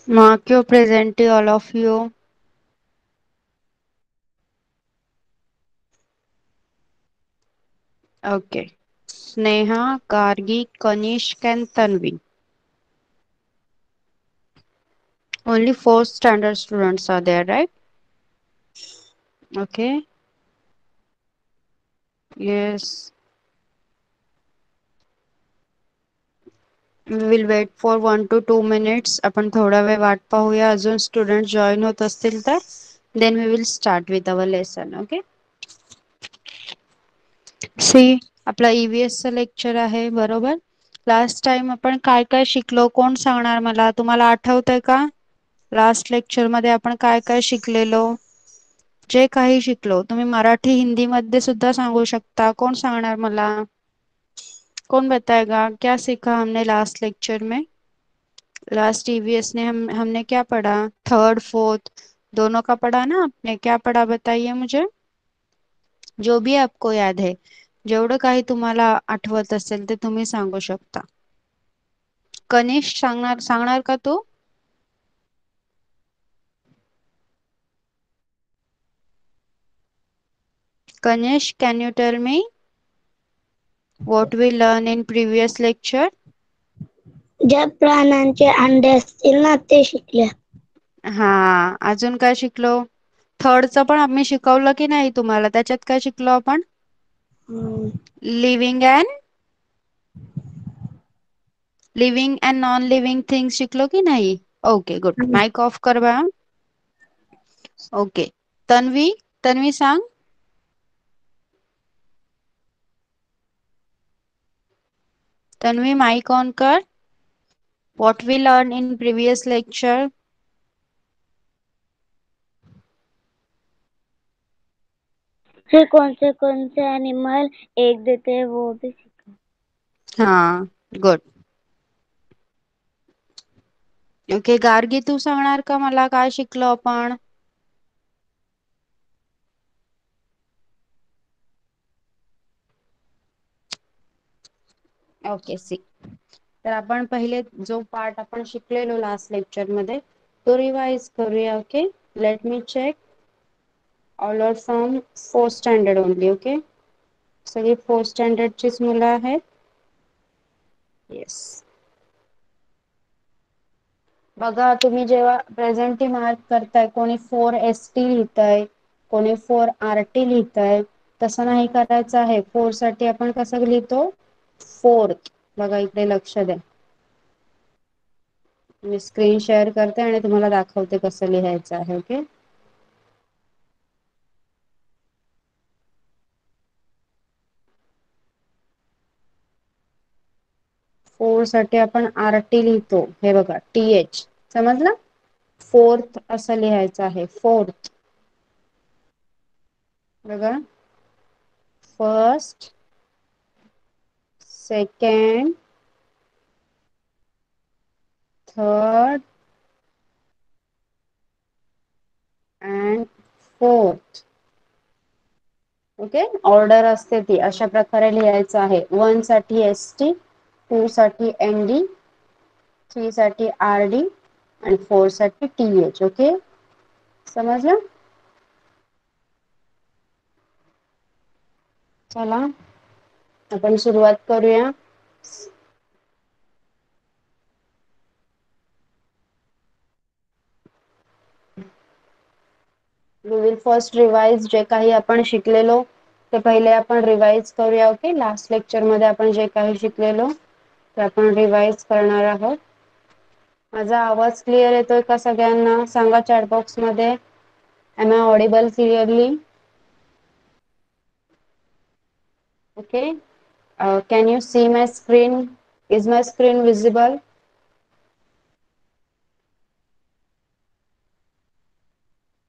Mark your present, all of you. Okay. Sneha, Gargi, Kanishk, and Tanvi. Only four standard students are there, right? Okay. Yes. We will wait for 1 to 2 minutes. आपण थोडा वेळ वाट पाहूया अजून student join होत असतील तर. Then we will start with our lesson. Okay. See आपला ईव्हीएस चं लेक्चर आहे बरोबर. लास्ट टाइम आपण काय काय शिकलो कोण सांगणार मला, तुम्हाला आठवतंय का? लास्ट लेक्चर मध्ये आपण काय काय शिकलेलो? जे काही शिकलो तुम्ही मराठी हिंदी मध्ये सुद्धा सांगू शकता. कोण सांगणार मला? कौन बताएगा क्या सीखा हमने लास्ट लेक्चर में? लास्ट ईवीएस ने हमने क्या पढ़ा? थर्ड फोर्थ दोनों का पढ़ा ना आपने? क्या पढ़ा बताइए मुझे. जो भी आपको याद है, जेवढं काही तुम्हाला आठवत असेल ते तुम्ही सांगू शकता. कनिष्क सांगणार सांगणार का तू? Kanish, can you tell me what we learn in previous lecture? ज्या प्राण्यांचे अंडे असतील ना ते शिकले. हा, अजून काय शिकलो? थर्डचं पण आम्ही शिकवलं की नाही तुम्हाला? त्याच्यात काय शिकलो आपण? Living and non living things शिकलो की नाही? Okay good. माइक ऑफ कर बा. ओके. तन्वी, तन्वी सांग. तन्वी माइक ऑन कर. What we learned in previous lecture? फिर कौन से एनिमल एग देते हैं वो भी सीखा. हाँ गुड. ओके गार्गी, तू सांगणार का मला काय शिकलो आपण? Okay see. तर आपण पहिले जो पार्ट आपण शिकलेलो लास्ट लेक्चर मध्ये तो रिवाइज करूया. Okay, let me check. All are from fourth standard only. Okay, सगळी फोर्थ स्टँडर्डचीच मुलं आहेत. येस. बघा तुम्ही जेव्हा प्रेझेंटी मार्क करताय कोणी 4ST लिहितंय, कोणी 4RT लिहितंय. तसं नाही करायचं आहे. 4 साठी आपण कसं लिहितो? फोर्थ. बघा इकडे लक्ष द्या. मी स्क्रीन शेअर करते आणि तुम्हाला दाखवते कसं लिहायचं आहे. ओके, फोर साठी आपण RT लिहितो. हे बघा TH, समजलं? फोर्थ असं लिहायचं आहे. फोर्थ. बघा, first, second, third and fourth. Okay, order असते ती अशा प्रकारे लिहायचं आहे. 1 साठी ST, 2 साठी ND, 3 साठी RD आणि 4 साठी TH. ओके, समजलं? चला आपण सुरुवात करूया. We will first revise. जे काही आपण शिकलेलो ते पहिले आपण रिवाइज करूया. ओके, लास्ट लेक्चर मध्ये आपण जे काही शिकलेलो ते आपण रिवाइज करणार आहोत. माझा आवाज क्लिअर येतोय का सगळ्यांना? सांगा चॅट बॉक्स मध्ये. Am I audible clearly? Okay, can you see my screen? Is my screen visible?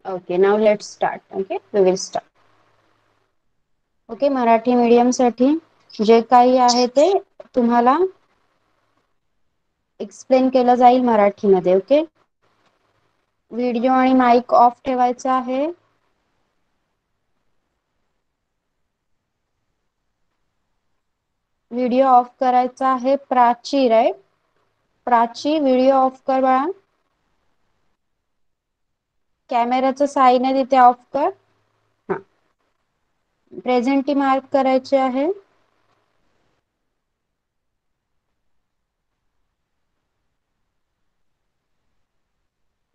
Okay, now let's start. Okay, we will start. Okay, Marathi medium साठी जे काही आहे ते तुम्हाला एक्सप्लेन केलं जाईल मराठीमध्ये. ओके, व्हिडिओ आणि माइक ऑफ ठेवायचा आहे. व्हिडिओ ऑफ करायचा आहे. Prachi, right? Prachi, video off कर बाळा. कॅमेराचं साईन आहे तिथे ऑफ कर. हा, प्रेझेंटी मार्क करायचे आहे.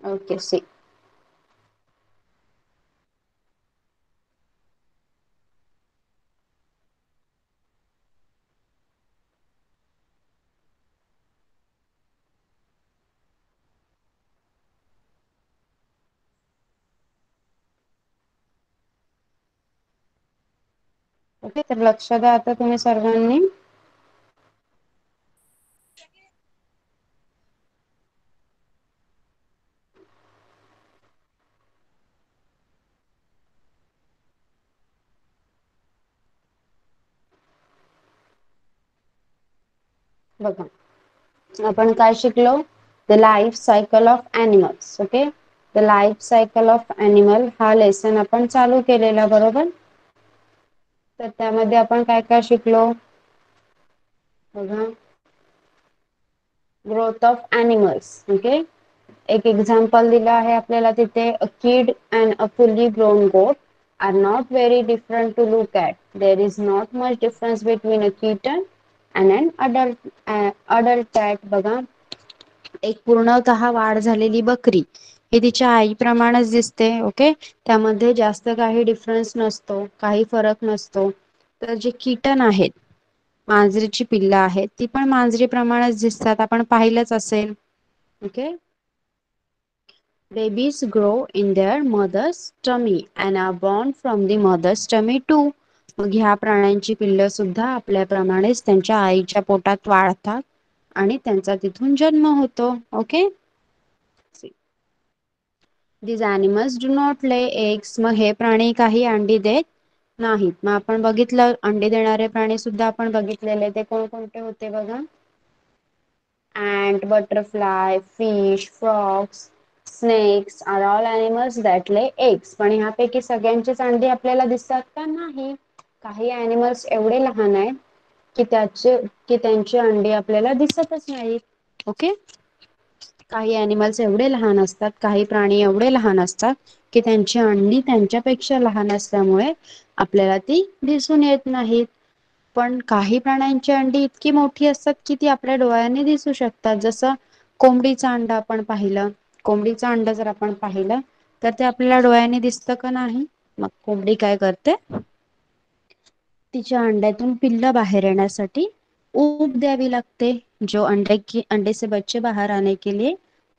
Okay C. ओके, तर लक्ष द्या आता तुम्ही सर्वांनी. बघा, आपण काय शिकलो? The life cycle of animals. Okay, the life cycle of animal हा लेसन आपण चालू केलेला, बरोबर? तर त्यामध्ये आपण काय काय शिकलो बघा? Growth of animals. ओके, एक एक्झाम्पल दिलं आहे आपल्याला तिथे. A kid and a fully grown गोट are not very different to look at. There is not much difference between a kitten and an adult cat. बघा, एक पूर्णतः वाढ झालेली बकरी ही तिच्या आईप्रमाणेच दिसते. ओके, त्यामध्ये जास्त काही डिफरन्स नसतो, काही फरक नसतो. तर जे कीटन आहेत, मांजरीची पिल्लं आहेत, ती पण मांजरीप्रमाणेच दिसतात, आपण पाहिलंच असेल. Okay, babies grow in their mother's tummy and are born from the mother's tummy too. मग ह्या प्राण्यांची पिल्लं सुद्धा आपल्याप्रमाणेच त्यांच्या आईच्या पोटात वाढतात आणि त्यांचा तिथून जन्म होतो. Okay, these animals do not lay eggs. मग हे प्राणी काही अंडी देत नाहीत. मग आपण बघितलं, अंडी देणारे प्राणी सुद्धा आपण बघितलेले. ते कोणकोणते होते बघा? ant, butterfly, fish, frogs, snakes are all animals that lay eggs. पण ह्यापैकी सगळ्यांचीच अंडी आपल्याला दिसतात का? नाही. काही अॅनिमल्स एवढे लहान आहेत की त्यांची अंडी आपल्याला दिसतच नाहीत. ओके, काही अॅनिमल्स एवढे लहान असतात, काही प्राणी एवढे लहान असतात की त्यांची अंडी त्यांच्यापेक्षा लहान असल्यामुळे आपल्याला ती दिसून येत नाहीत. पण काही प्राण्यांची अंडी इतकी मोठी असतात की ती आपल्या डोळ्यांनी दिसू शकतात. जसं कोंबडीचं अंड आपण पाहिलं, कोंबडीचं अंड जर आपण पाहिलं तर ते आपल्याला डोळ्यांनी दिसतं का? नाही. मग कोंबडी काय करते? तिच्या अंड्यातून पिल्लं बाहेर येण्यासाठी ऊब द्यावी लागते. जो अंडे से बच्चे बाहर आने के लिए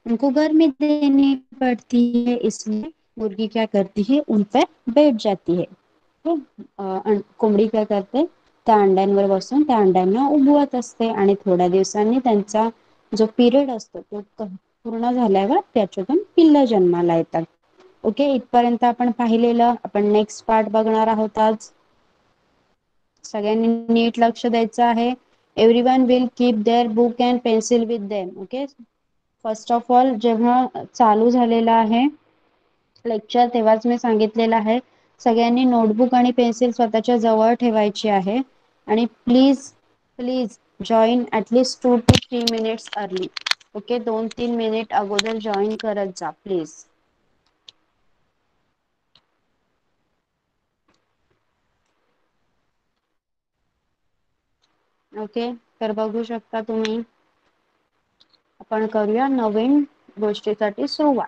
उनको गर्मी देनी पड़ती है, इसलिए मुर्गी क्या करती है? उन पर बैठ जाती है. कोंबडी काय करते? त्या अंड्यांवर बसून त्या अंड्यांना उबवत असते आणि थोड्या दिवसांनी त्यांचा जो पिरियड असतो तो पूर्ण झाल्यावर त्याच्यातून पिल्लं जन्माला येतात. ओके, इथपर्यंत आपण पाहिलेलं. आपण नेक्स्ट पार्ट बघणार आहोत आज. सगळ्यांनी नीट लक्ष द्यायचं आहे. Everyone will keep their book and pencil with them. Okay, first of all जेव्हा चालू झालेला आहे लेक्चर तेव्हाच मी सांगितलेलं आहे सगळ्यांनी नोटबुक आणि पेन्सिल स्वतःच्या जवळ ठेवायची आहे आणि please join at least 2 to 3 minutes early. Okay, 2-3 minute अगोदर जॉईन करत जा प्लीज. ओके, तर बघू शकता तुम्ही. आपण करूया नवीन गोष्टीसाठी सुरुवात.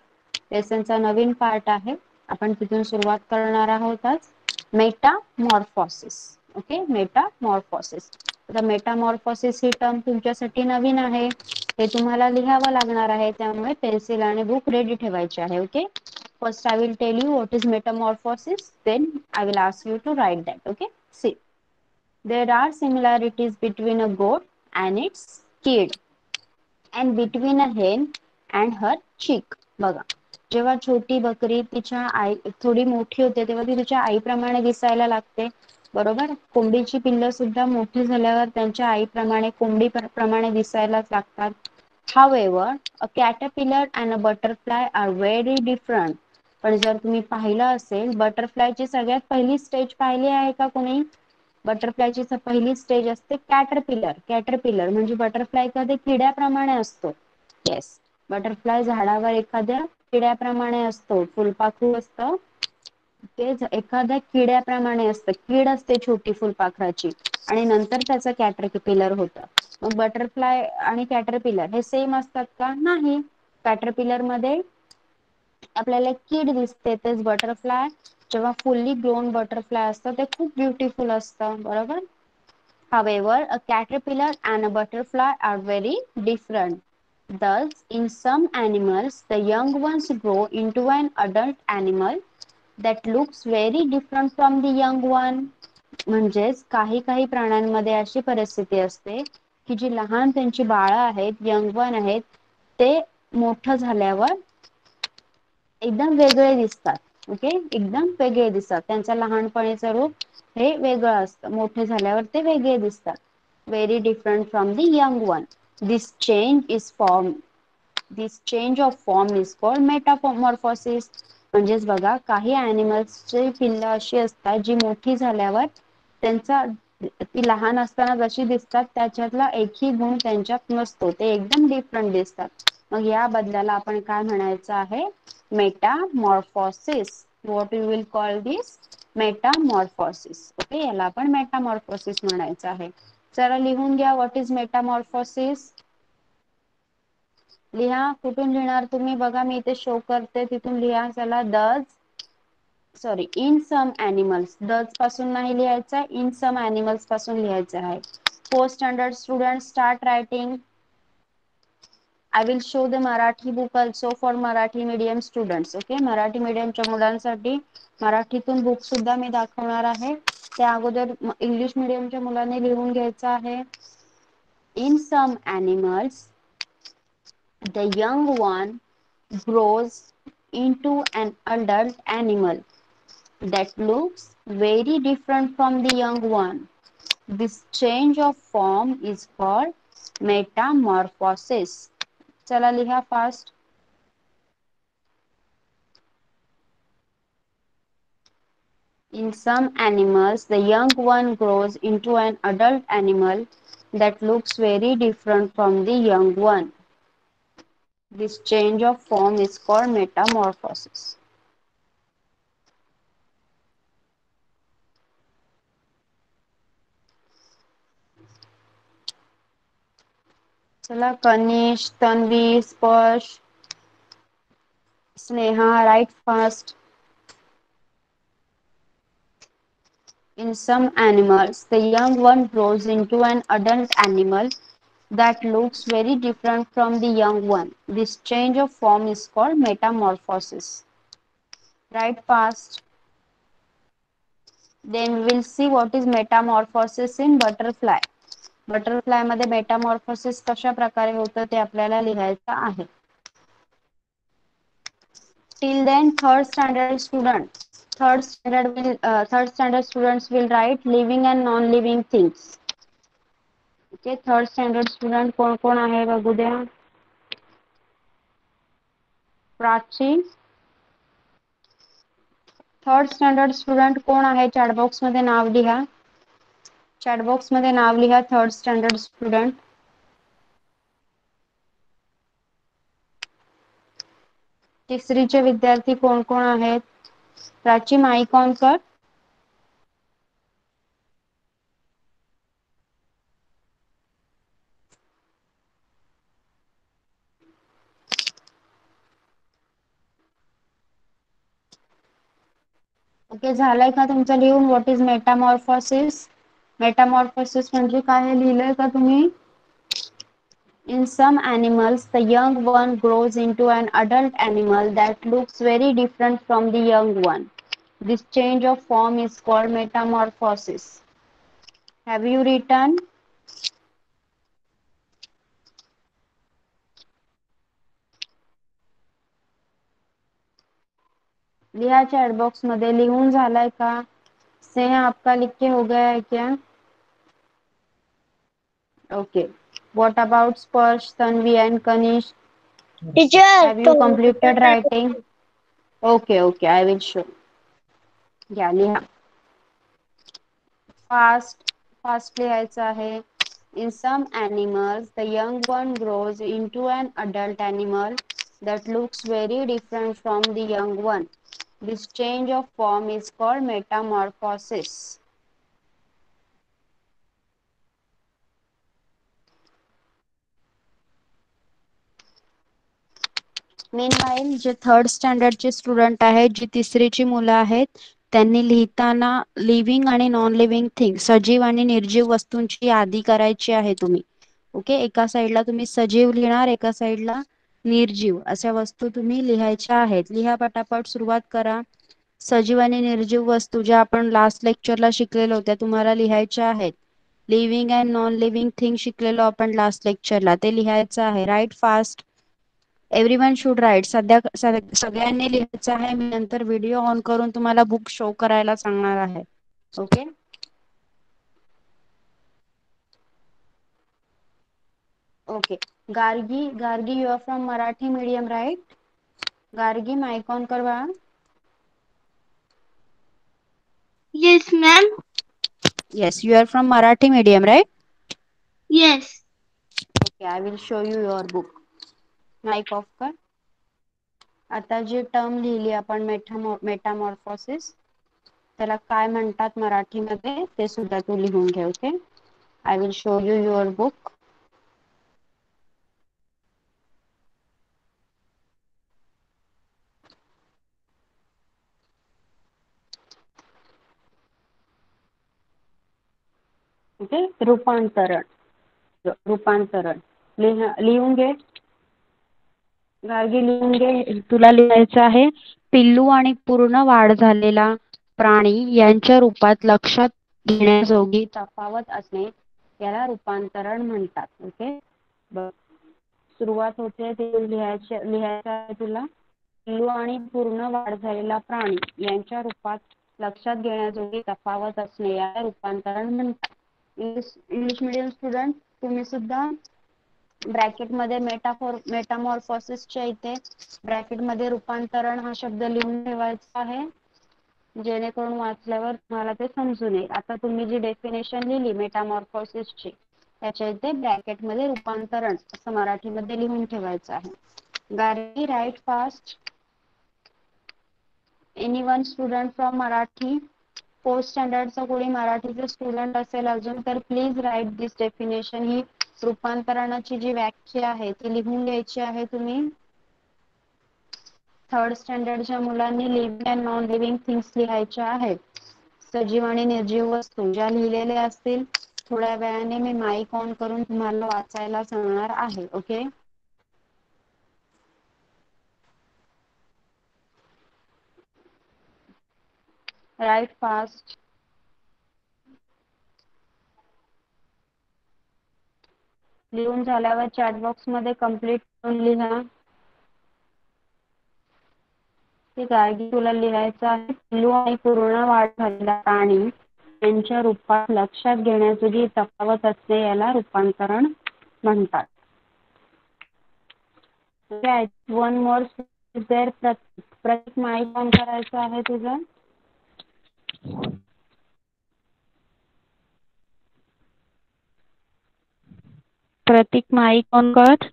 लेसनचा नवीन पार्ट आहे, आपण तिथून सुरुवात करणार आहोत आज. मेटामॉर्फोसिस. Okay, Metamorphosis. आता मेटामॉर्फोसिस ही टर्म तुमच्यासाठी नवीन आहे, हे तुम्हाला लिहावं लागणार आहे, त्यामुळे पेन्सिल आणि बुक रेडी ठेवायचे आहे. Okay, first I will tell you what is metamorphosis, then I will ask you to write that. Okay, see, there are similarities between a goat and its kid and between a hen and her chick. बघा, जेव्हा छोटी बकरी तिच्या आई थोडी मोठी होते तेव्हा ती तिच्या आईप्रमाणे दिसायला लागते, बरोबर? कोंबडीची पिल्लं सुद्धा मोठी झाल्यावर त्यांच्या आईप्रमाणे कोंबडी प्रमाणे दिसायलाच लागतात. However, a caterpillar and a butterfly are very different. पण जर तुम्ही पाहिलं असेल, बटरफ्लायची सगळ्यात पहिली स्टेज पाहिली आहे का कोणी? बटरफ्लायची पहिली स्टेज असते कॅटरपिलर. कॅटरपिलर म्हणजे बटरफ्लाय एखाद्या किड्याप्रमाणे असतो. येस, बटरफ्लाय झाडावर एखाद्या किड्याप्रमाणे असतो, फुलपाखरू असतं तेच एखाद्या किड्याप्रमाणे असतं, कीड असते छोटी फुलपाखराची आणि नंतर त्याचं कॅटरपिलर होतं. मग बटरफ्लाय आणि कॅटरपिलर हे सेम असतात का? नाही. कॅटरपिलर मध्ये आपल्याला कीड दिसते, तेच बटरफ्लाय जेव्हा फुल्ली ग्रोन बटरफ्लाय असतं ते खूप ब्युटिफुल असतं, बरोबर. However, a caterpillar and a butterfly are very different. Thus, in some animals, the young ones grow into an adult animal that looks very different from the young one. म्हणजेच काही काही प्राण्यांमध्ये अशी परिस्थिती असते की जी लहान त्यांची बाळ आहेत, यंग वन आहेत, ते मोठं झाल्यावर एकदम वेगळे दिसतात. ओके, एकदम वेगळे दिसतात. त्यांचं लहानपणीचं रूप हे वेगळं असतं, मोठे झाल्यावर ते वेगळे दिसतात. Very different from the young one. This change is form this change of form is called Metamorphosis. म्हणजेच बघा, काही ॲनिमल्सची पिल्लं अशी असतात जी मोठी झाल्यावर त्यांचा ती लहान असताना जशी दिसतात त्याच्यातला एकही गुण त्यांच्यात नसतो, ते एकदम डिफरंट दिसतात. मग या बदलाला आपण काय म्हणायचं आहे? Metamorphosis. What you will call this? Metamorphosis. Okay, याला आपण मेटामॉर्फोसिस म्हणायचं आहे. चला लिहून घ्या, व्हॉट इज मेटामॉर्फोसिस. लिहा. कुठून लिहिणार तुम्ही? बघा मी इथे शो करते, तिथून लिहा. चला. In some animals. डज पासून नाही लिहायचं, इन सम एनिमल्स पासून लिहायचं आहे. 4th standard student start writing. I will show the Marathi book also for Marathi medium students. Okay, Marathi मीडियमच्या मुलांसाठी मराठीतून बुक सुद्धा मी दाखवणार आहे. त्या अगोदर इंग्लिश मीडियमच्या मुलांनी लिहून घ्यायचं आहे. In some animals the young one grows into an adult animal that looks very different from the young one. This change of form is called metamorphosis. चला लिहा fast. In some animals, the young one grows into an adult animal that looks very different from the young one. This change of form is called metamorphosis. चला, कनिश, Tanvi, Sparsh, Sneha, write fast. In some animals, the young one grows into an adult animal that looks very different from the young one. This change of form is called metamorphosis. Write fast. Then we will see what is metamorphosis in butterfly. Butterfly मध्ये Metamorphosis कशा प्रकारे होतं ते आपल्याला लिहायचं आहे. Till then, third standard students will write living and non-living things. Okay, third standard student कोण कोण आहे बघू द्या. प्राची. थर्ड स्टँडर्ड स्टुडंट कोण आहे? चॅटबॉक्स मध्ये नाव लिहा. चॅटबॉक्स मध्ये नाव लिहा, थर्ड स्टँडर्ड स्टुडंट. तिसरीचे विद्यार्थी कोण कोण आहेत? प्राची, माईक ऑन कर. ओके, झालंय का तुमचं लिहून? What is Metamorphosis? मेटामॉर्फोसिस म्हणजे काय हे लिहिलंय का तुम्ही? In some animals, the young one grows into an adult animal that looks very different from the young one. This change of form is called metamorphosis. Have you written? लिहा chat box मध्ये. लिहून झालाय का? स्नेहा, आपका लिख के हो गया है क्या? Okay. What about Sparsh, Tanvi and Kanish? Teacher Have you तो completed writing? Okay, okay. I will show. या लिहा. Fast लिहायचं आहे. In some animals, the young one grows into an adult animal that looks very different from the young one. This change of form is called metamorphosis. Meanwhile जे third स्टँडर्डचे student आहेत, जी तिसरीची मुलं आहेत, त्यांनी लिहिताना लिव्हिंग आणि non living thing, सजीव आणि निर्जीव वस्तूंची यादी करायची आहे तुम्ही. ओके, एका साईडला तुम्ही सजीव लिहिणार, एका साईडला निर्जीव, अशा वस्तू तुम्ही लिहायच्या आहेत. लिहा पटापट, सुरुवात करा. सजीव आणि निर्जीव वस्तू ज्या आपण लास्ट लेक्चरला शिकलेलो त्या तुम्हाला लिहायच्या आहेत. Living and non living thing शिकलेलो आपण लास्ट लेक्चरला, ते लिहायचं आहे. Write fast, everyone should write. सगळ्यांनी लिहायचं आहे. मी नंतर व्हिडिओ ऑन करून तुम्हाला बुक शो करायला सांगणार आहे. Okay, okay. Gargi, Gargi you are from Marathi medium right? Gargi mic on कर बाळा. Yes, ma'am. Yes, you are from Marathi medium, right? Yes. Okay, I will show you your book. Mic off कर. आता जी term लिहिली आपण Metamorphosis, त्याला काय म्हणतात मराठीमध्ये ते सुद्धा तू लिहून घे. Okay, I will show you your book. Okay, रूपांतरण. रूपांतरण लिहून घे. गार्गी लिहून घे. तुला लिहायचं आहे, पिल्लू आणि पूर्ण वाढ झालेला प्राणी यांच्या रूपात लक्षात घेण्याजोगी तफावत असणे याला रूपांतरण म्हणतात. ओके, सुरुवात होते ते लिहायचं आहे तुला. पिल्लू आणि पूर्ण वाढ झालेला प्राणी यांच्या रूपात लक्षात घेण्याजोगी तफावत असणे याला रूपांतरण म्हणतात. इंग्लिश मीडियम स्टुडंट, तुम्ही सुद्धा ब्रॅकेट मध्ये मेटामॉर्फोसिसच्या इथे ब्रॅकेट मध्ये रूपांतरण हा शब्द लिहून ठेवायचा आहे, जेणेकरून वाचल्यावर तुम्हाला ते समजून येईल. आता तुम्ही जी डेफिनेशन लिहिली मेटामॉर्फोसिसची, त्याच्या इथे ब्रॅकेट मध्ये रूपांतरण असं मराठीमध्ये लिहून ठेवायचं आहे. Gargi, write fast. Anyone student from Marathi? Fourth स्टँडर्डचा कोणी मराठीचे स्टुडंट असेल अजून तर प्लीज राईट दिस डेफिनेशन. ही रूपांतरणाची जी व्याख्या आहे ती लिहून घ्यायची आहे तुम्ही. थर्ड स्टँडर्डच्या मुलांनी living and non living things लिहायच्या आहेत. सजीव आणि निर्जीव वस्तू ज्या लिहिलेल्या असतील, थोड्या वेळाने मी माईक ऑन करून तुम्हाला वाचायला सांगणार आहे. Okay, write fast. लिहून झाल्यावर चॅट बॉक्स मध्ये कंप्लीट करून लिहा. ते गार्गी तुला लिहायचं आहे, पिल्लू आणि पूर्ण वाढ झालेला प्राणी यांच्या रूपात लक्षात घेण्याजोगी तफावत असणे याला रूपांतरण म्हणतात. One more there. Prateek, mic on करायचं आहे तुझं. प्रतीक, माईक ऑन कर.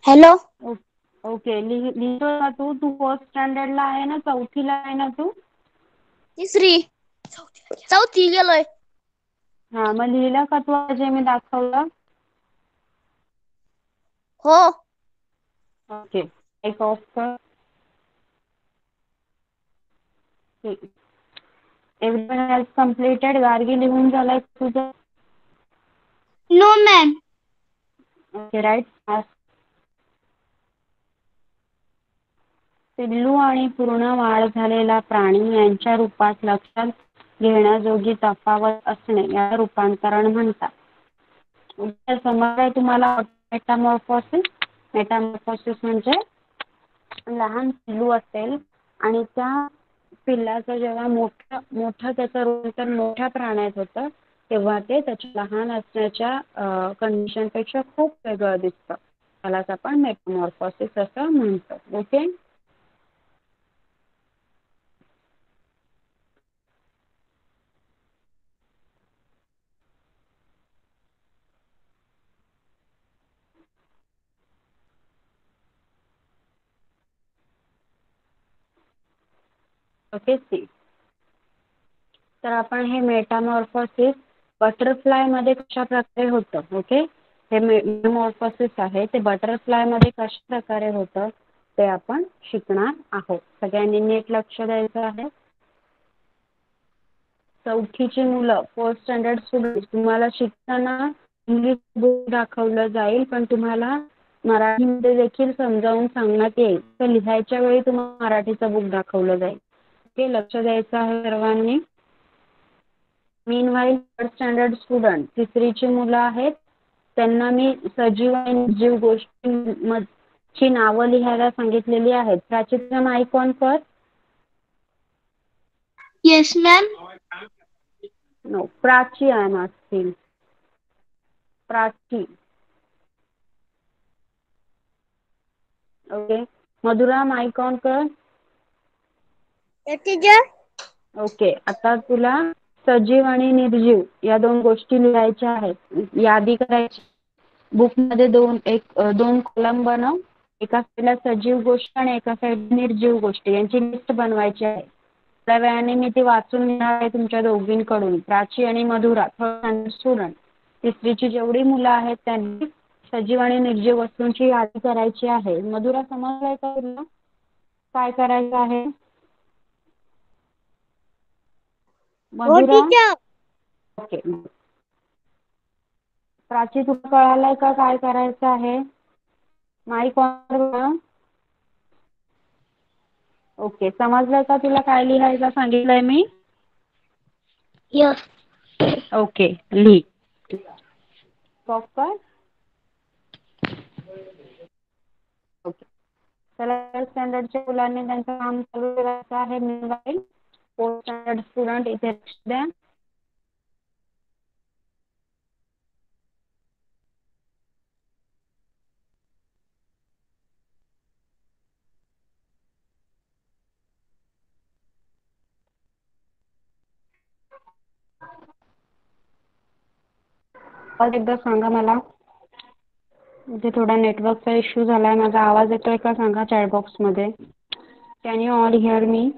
हॅलो. ओके, लिहितो ना तू? तू फर्स्ट स्टँडर्डला आहे ना, चौथीला आहे ना तू? तिसरी. चौथी गेलोय. हा, मग लिहिलं का तू जे मी दाखवलं? हो. ओके, एक ऑफ कर. Everyone has completed. गार्गी लिहून झालंय तुझं? No ma'am. Okay, write fast. पिल्लू आणि पूर्ण वाढ झालेला प्राणी यांच्या रूपात लक्षात घेण्याजोगी तफावत असणे याला रूपांतरण म्हणतात. समज आहे तुम्हाला मेटामॉर्फोसिस? मेटामॉर्फोसिस म्हणजे लहान पिल्लू असेल आणि त्या पिल्लाचं जेव्हा मोठं त्याचं रूपांतर मोठ्या प्राण्यात होतं, तेव्हा ते त्याच्या लहान असण्याच्या कंडिशन पेक्षा खूप वेगळं दिसतं. त्यालाच आपण मेटामॉर्फोसिस असं म्हणतो. Okay, okay see. तर आपण हे मेटामॉर्फोसिस बटरफ्लाय मध्ये कशा प्रकारे होतं, ओके, हे मेटामॉर्फोसिस आहे ते बटरफ्लाय मध्ये कशा प्रकारे होतं ते आपण शिकणार आहोत. सगळ्यांनी नीट लक्ष द्यायचं आहे. चौथीची मुलं, फोर्थ स्टँडर्ड स्टुडंट, तुम्हाला शिकताना इंग्लिश बुक दाखवलं जाईल, पण तुम्हाला मराठीमध्ये देखील समजावून सांगण्यात येईल. तर लिहायच्या वेळी तुम्हाला मराठीचं बुक दाखवलं जाईल. ओके, लक्ष द्यायचं आहे सर्वांनी. मीनवाईल थर्ड स्टँडर्ड स्टुडंट, तिसरीची मुलं आहेत, त्यांना मी सजीव आणि निर्जीव गोष्टींची नावं लिहायला सांगितलेली आहेत. प्राची माईक ऑन कर. Yes ma'am. No, Prachi I am asking. Prachi. Okay. Madhura mic on कर. टीचर. ओके, आता तुला सजीव आणि निर्जीव या दोन गोष्टी लिहायच्या आहेत. यादी करायची. बुक मध्ये दोन कॉलम बनव. एका साईडला सजीव गोष्ट आणि एका साईडला निर्जीव गोष्टी, यांची लिस्ट बनवायची आहे. थोड्या वेळाने मी ती वाचून घेणार आहे तुमच्या दोघींकडून. प्राची आणि मधुरा, थर्ड स्टुडंट, तिसरीची जेवढी मुलं आहेत त्यांनी सजीव आणि निर्जीव वस्तूंची यादी करायची आहे. मधुरा, समजलंय का तुला काय करायचं आहे? मधुरा, ओके. प्राची, तुला कळालंय का काय करायचं आहे? Mic on. ओके, समजलंय का तुला काय लिहायचं सांगितलंय मी? यस. ओके, लिही. प्रॉपर. ओके, चला, स्टँडर्डच्या मुलांनी त्यांचं काम चालू करायचं आहे. मीनवाईल फोर्थ स्टँडर्ड स्टुडंट इथे लक्ष द्या. एकदा सांगा मला. इथे थोडा नेटवर्कचा इश्यू झालाय. माझा आवाज येतोय का सांगा चॅट बॉक्स मध्ये. Can you all here me?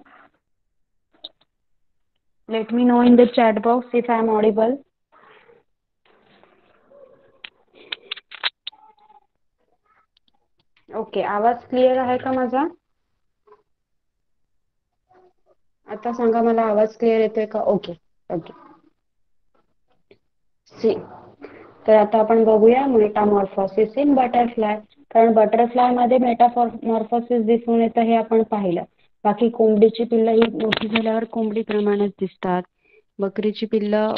Let me know in the chat box if I am audible. Okay, आवाज क्लिअर आहे का माझा? आता सांगा मला, आवाज क्लिअर येतोय का? Okay okay. सी. तर आता आपण बघूया मेटामॉर्फोसिस इन बटरफ्लाय. कारण बटरफ्लाय मध्ये मेटामॉर्फोसिस दिसून येतं हे आपण पाहिलं. बाकी कोंबडीची पिल्लं ही मोठी झाल्यावर कोंबडीप्रमाणेच दिसतात. बकरीची पिल्लं,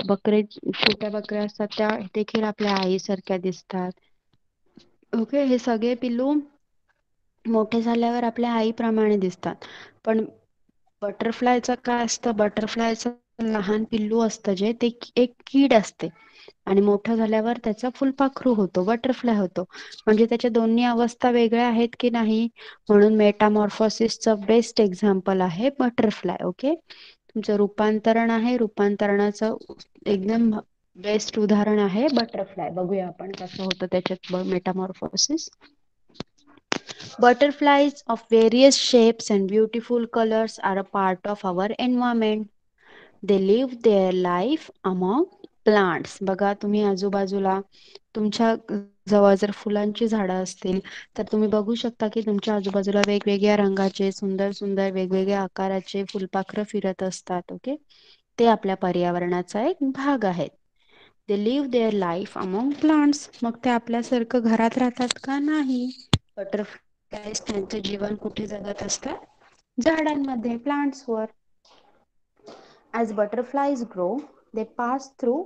छोट्या बकऱ्या असतात त्या देखील आपल्या आईसारख्या दिसतात. ओके, हे सगळे पिल्लू मोठे झाल्यावर आपल्या आईप्रमाणे दिसतात. पण बटरफ्लायचं काय असतं? बटरफ्लायचं लहान पिल्लू असतं जे, ते एक कीड असते आणि मोठं झाल्यावर त्याचा फुलपाखरू होतो, बटरफ्लाय होतो. म्हणजे त्याच्या दोन्ही अवस्था वेगळ्या आहेत की नाही? म्हणून मेटामॉर्फोसिसचं बेस्ट एक्झाम्पल आहे बटरफ्लाय. ओके, तुमचं रूपांतरण आहे, रूपांतरणाचं एकदम बेस्ट उदाहरण आहे बटरफ्लाय. बघूया आपण कसं होतं त्याच्यात Metamorphosis. Butterflies of various shapes and beautiful colors are a part of our environment. They live their life among plants. बघा, तुम्ही आजूबाजूला तुमच्या जवळ जर फुलांची झाडं असतील तर तुम्ही बघू शकता की तुमच्या आजूबाजूला वेगवेगळ्या रंगाचे, सुंदर सुंदर वेगवेगळ्या आकाराचे फुलपाखरं फिरत असतात. ओके, ते आपल्या पर्यावरणाचा एक भाग आहेत. They live their life among plants. मग ते आपल्यासारखं घरात राहतात का? नाही. बटरफ्लायज त्यांचे जीवन कुठे जगत असतात? झाडांमध्ये, प्लांट्सवर. As butterflies grow, they pass through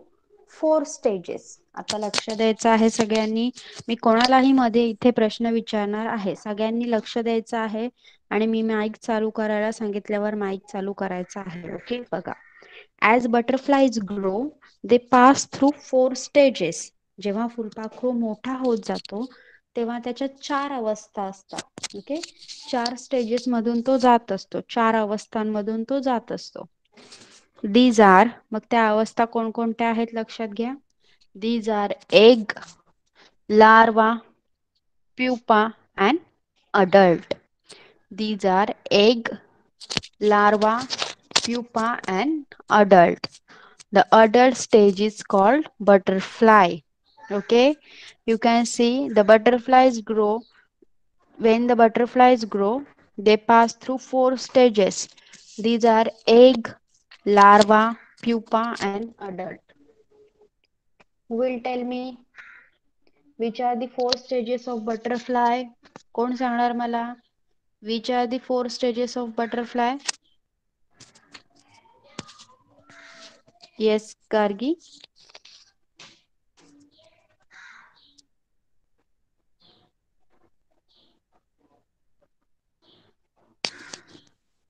4 stages. आता लक्ष द्यायचं आहे सगळ्यांनी. मी कोणालाही मध्ये इथे प्रश्न विचारणार आहे, सगळ्यांनी लक्ष द्यायचं आहे आणि मी माईक चालू करायला सांगितल्यावर माईक चालू करायचा आहे. ओके, बघा. As butterflies grow, they pass through 4 stages. जेव्हा फुलपाखरू मोठा होत जातो तेव्हा त्याच्यात 4 अवस्था असतात. ओके, 4 स्टेजेस मधून तो जात असतो, 4 अवस्थांमधून तो जात असतो. These are, मग त्या अवस्था कोणकोणत्या आहेत लक्षात घ्या. These are egg, larva, pupa and adult. These are egg, larva, pupa, and adult. The adult stage is called butterfly. Okay, you can see the butterflies grow. When the butterflies grow, they pass through four stages. These are egg, larva, pupa, and adult. Who will tell me which are the four stages of butterfly? कोण सांगणार मला? Which are the four stages of butterfly? Yes, Gargi.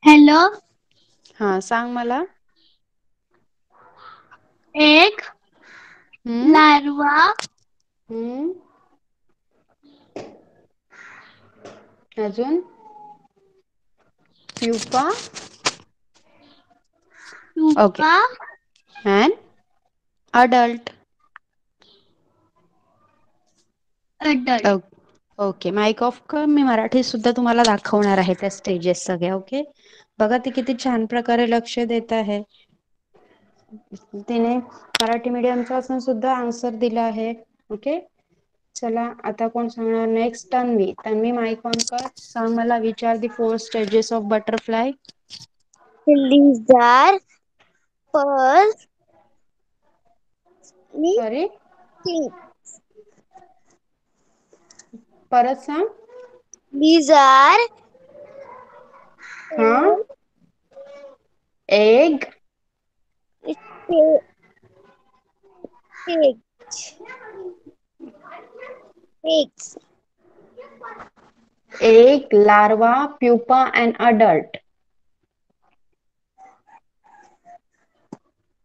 Hello. हा सांग मला. एक hmm larva, hmm अजून pupa. Okay. pupa, And adult. adult. Okay, mic off कर. मी मराठी सुद्धा तुम्हाला दाखवणार आहे त्या स्टेजेस सगळ्या. ओके, बघा ती किती छान प्रकारे लक्ष देत आहे. तिने मराठी मीडियमचा असून सुद्धा आन्सर दिला आहे. ओके, चला आता कोण सांगणार next? Tanvi. Tanvi mic on कर. सांग मला which are the four stages of butterfly. Lizard, pearl, sorry, king. परत सांग. Lizard, हा, pearl, egg, pig, pigs. Egg, larva, pupa and adult.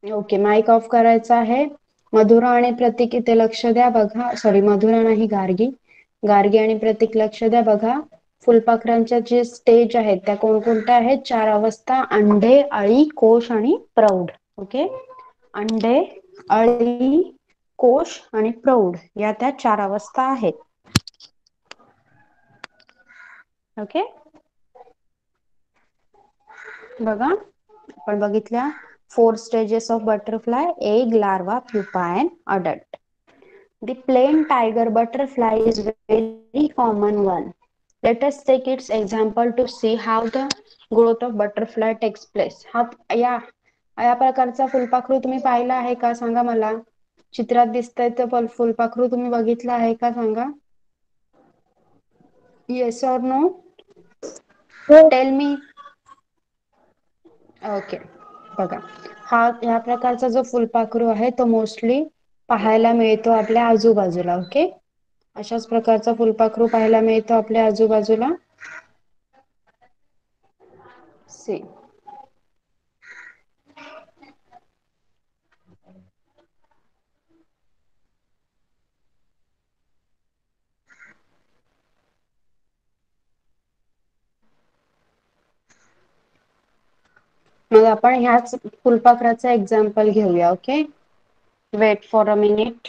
Okay, mic off करायचा आहे. मधुरा आणि प्रतीक इथे लक्ष द्या बघा. सॉरी, मधुरा नाही, गार्गी. गार्गी आणि प्रतीक लक्ष द्या बघा. फुलपाखरांच्या जे स्टेज आहेत त्या कोणकोणत्या आहेत? चार अवस्था: अंडे, अळी, कोश आणि प्रौढ. ओके, अंडे, अळी, कोश आणि प्रौढ या त्या चार अवस्था आहेत. ओके, बघा आपण बघितल्या four stages of butterfly: egg, larva, pupa and adult. The plain tiger butterfly is very common one. Let us take its example to see how the growth of butterfly takes place. या प्रकारचा फुलपाखरू तुम्ही पाहिला आहे का? सांगा मला. चित्रात दिसतंय तर फुलपाखरू तुम्ही बघितला आहे का? सांगा. Yes or no? Tell me. Okay, बघा ह्या प्रकारचा जो फुलपाखरू आहे तो मोस्टली पाहायला मिळतो आपल्या आजूबाजूला. ओके, अशाच प्रकारचा फुलपाखरू पाहायला मिळतो आपल्या आजूबाजूला. सी, मग आपण ह्याच फुलपाखराचा एक्झाम्पल घेऊया. Okay, wait for a minute.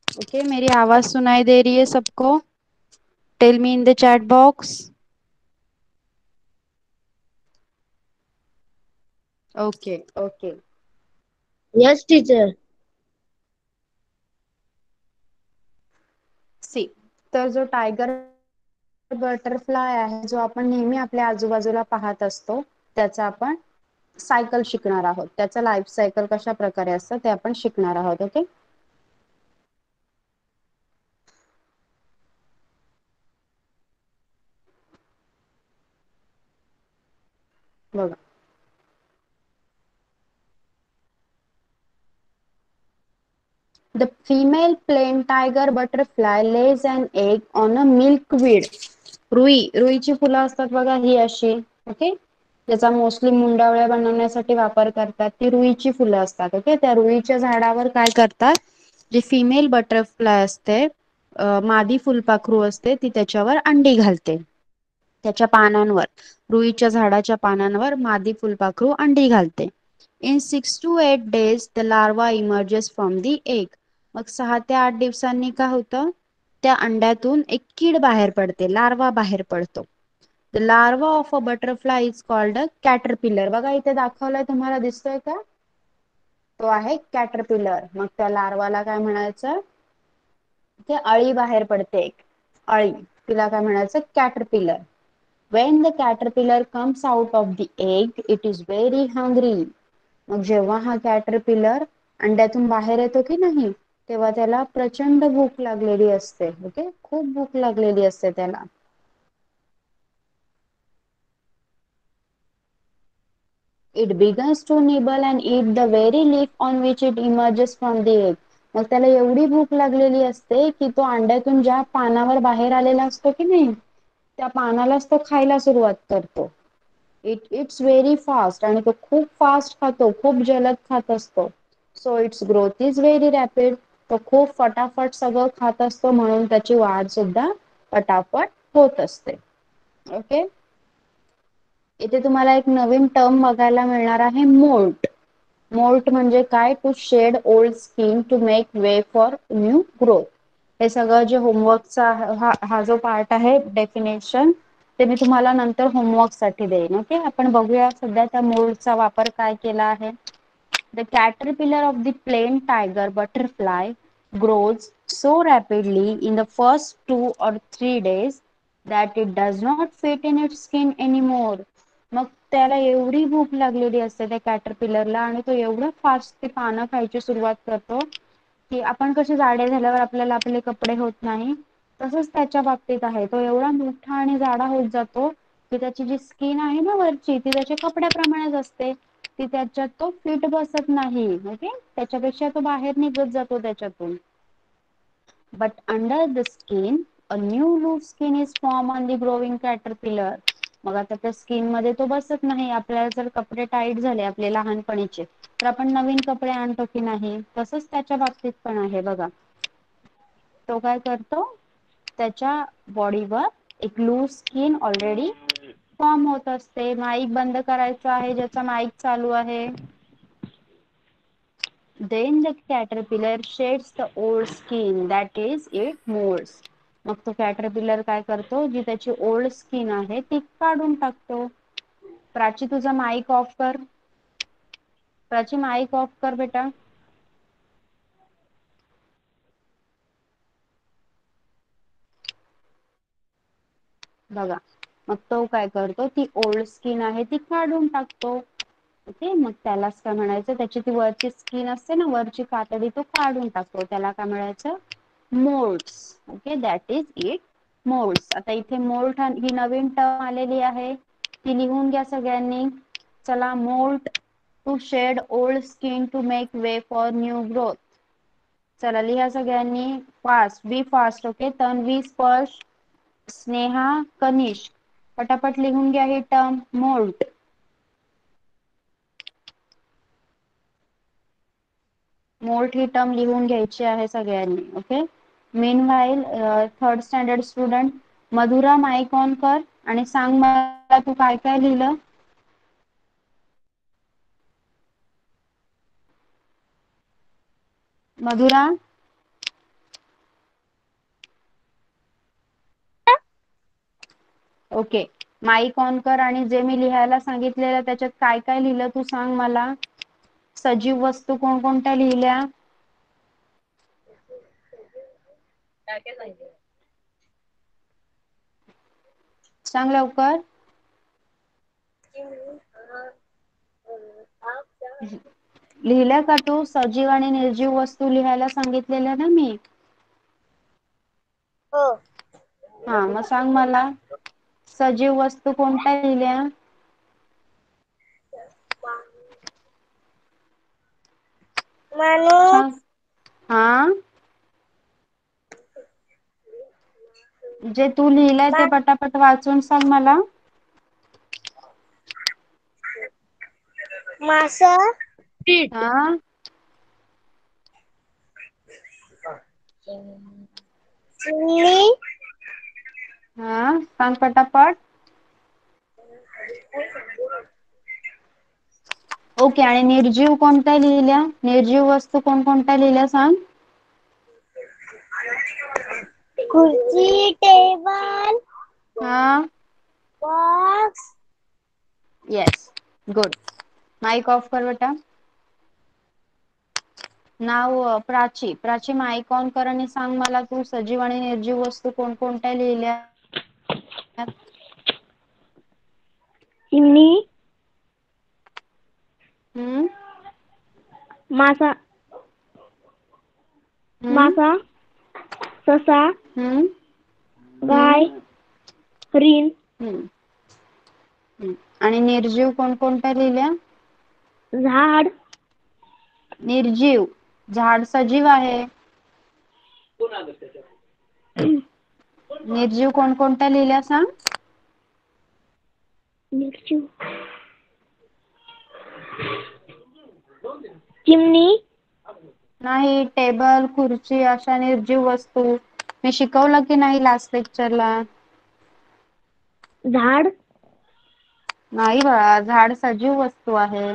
Okay, मेरी आवाज सुनाई दे रही है सबको? Tell me in the chat box. Okay okay. Yes teacher. See, तर जो टायगर बटरफ्लाय आहे जो आपण नेहमी आपल्या आजूबाजूला पाहत असतो त्याचा आपण सायकल शिकणार आहोत. त्याचं लाईफ सायकल कशा प्रकारे असतं ते आपण शिकणार आहोत. ओके. बघा, the female plain tiger butterfly lays an egg on a milkweed. रुईची फुलं असतात बघा ही अशी. ओके. त्याचा मोस्टली मुंडावळ्या बनवण्यासाठी वापर करतात ती रुईची फुलं असतात. ओके. त्या रुईच्या झाडावर काय करतात, जे फिमेल बटरफ्लाय असते, मादी फुलपाखरू असते, ती त्याच्यावर अंडी घालते. त्याच्या पानांवर, रुईच्या झाडाच्या पानांवर मादी फुलपाखरू अंडी घालते. In 6 to 8 days, the larva emerges from the egg. मग 6 ते 8 दिवसांनी काय होतं, त्या अंड्यातून एक कीड बाहेर पडते, लार्वा बाहेर पडतो. The larva of a butterfly is called a caterpillar. बघा इथे दाखवलाय तुम्हाला, दिसतोय का, तो आहे कॅटरपिलर. मग त्या लार्वाला काय म्हणायचं, ते अळी बाहेर पडते एक अळी, तिला काय म्हणायचं, caterpillar. When the caterpillar comes out of the egg, it is very hungry. मग जेव्हा हा कॅटरपिलर अंड्यातून बाहेर येतो की नाही, तेव्हा त्याला प्रचंड भूक लागलेली असते. ओके, खूप भूक लागलेली असते त्याला. It begins to nibble and eat the very leaf on which it emerges from the egg. मग त्याला एवढी भूक लागलेली असते की तो अंड्यातून ज्या पानावर बाहेर आलेला असतो की नाही, त्या पानालाच तो खायला सुरुवात करतो. इट्स व्हेरी फास्ट, आणि तो खूप फास्ट खातो, खूप जलद खात असतो. So it's growth is very rapid. तो खूप फटाफट सगळं खात असतो, म्हणून त्याची वाढ सुद्धा पटापट होत असते. ओके. इथे तुम्हाला एक नवीन टर्म बघायला मिळणार आहे, मोल्ट. मोल्ट म्हणजे काय, to shed old skin to make way for new growth. हे सगळं जे होमवर्कचा हा जो पार्ट आहे डेफिनेशन, ते मी तुम्हाला नंतर होमवर्क साठी देईन. ओके. आपण बघूया सध्या त्या मोल्डचा वापर काय केला आहे. The caterpillar of the plain tiger butterfly grows so rapidly in the first 2 or 3 days that it does not fit in its skin anymore. मग त्याला एवढी भूक लागलेली असते त्या कॅटरपिलरला, आणि तो एवढा फास्ट ती पानं खायची सुरुवात करतो की आपण कसे जाडे झाल्यावर आपल्याला आपले कपडे होत नाही, तसंच त्याच्या बाबतीत आहे. तो एवढा मोठा आणि जाडा होत जातो की त्याची जी स्किन आहे ना वरची, ती त्याच्या कपड्याप्रमाणेच असते, ती त्याच्यात तो फिट बसत नाही. ओके. त्याच्यापेक्षा तो बाहेर निघत जातो त्याच्यातून. But under the skin, a new loose skin is formed on the growing caterpillar. मग आता त्या स्किन मध्ये तो बसत नाही. आपल्याला जर कपडे टाईट झाले आपले लहानपणीचे, तर आपण नवीन कपडे आणतो की नाही, तसंच त्याच्या बाबतीत पण आहे बघा. तो काय करतो, त्याच्या बॉडीवर एक लूज स्किन ऑलरेडी फॉर्म होत असते. माईक बंद करायचा आहे ज्याचा माईक चालू आहे. Then the caterpillar sheds the old skin, that is it molts. मग तो कॅटरपिलर काय करतो, जी त्याची ओल्ड स्किन आहे ती काढून टाकतो. प्राची तुझा माईक ऑफ कर. प्राची माईक ऑफ कर बेटा. बघा, मग तो काय करतो, ती ओल्ड स्किन आहे ती काढून टाकतो. ओके. मग त्यालाच काय म्हणायचं, त्याची ती वरची स्किन असते ना, वरची कातडी, तो काढून टाकतो. त्याला काय म्हणायचं, moulds. Okay. That is it, moulds. आता इथे मोल्ट ही नवीन टर्म आलेली आहे, ती लिहून घ्या सगळ्यांनी. चला, moult, to shed old skin to make way for new growth. चला लिहा सगळ्यांनी, fast, be fast. Okay. Tanvi, Sparsh, Sneha, Kanishk, पटापट लिहून घ्या ही टर्म, मोल्ट. मोल्ट ही टर्म लिहून घ्यायची आहे सगळ्यांनी. Okay. Meanwhile third standard student Madhura, mic on कर आणि सांग मला तू काय काय लिहिलं. मधुरा. ओके. माईक ऑन कर आणि जे मी लिहायला सांगितलेलं त्याच्यात काय काय लिहिलं तू सांग मला. सजीव वस्तू कोणकोणत्या लिहिल्या? काय काय सांगितलं? सांग लवकर. लिहिल्या का तू? सजीव आणि निर्जीव वस्तू लिहायला सांगितलेलं ना मी. हो. हा मग सांग मला सजीव वस्तू कोणत्या लिहिल्या? माणूस. सांग. हा जे तू लिहिलंय ते पटापट वाचून सांग मला. मासा. हा चिमणी. हा सांग पटापट. ओके आणि निर्जीव कोणत्या लिहिल्या? निर्जीव वस्तू कोणकोणत्या लिहिल्या सांग. खुर्ची, टेबल, हा box. Yes good. Mic off कर बेटा. नाव प्राची. प्राची माईक ऑन कर आणि सांग मला तू सजीव आणि निर्जीव वस्तू कोणकोणत्या लिहिल्या? चिमणी. हम्म मासा. हम्म मासा, ससा, हम्म गाय, हम्म हरीण. आणि निर्जीव कोणकोणत्या लिहिल्या? झाड. निर्जीव झाड सजीव आहे. कोण आलं त्याच्यात? निर्जीव कोणकोणत्या लिहिल्या सांग. निर्जीव चिमणी. नाही टेबल, खुर्ची अशा निर्जीव वस्तू मी शिकवलं की नाही लास्ट लेक्चरला. झाड. नाही बाळा झाड सजीव वस्तू आहे.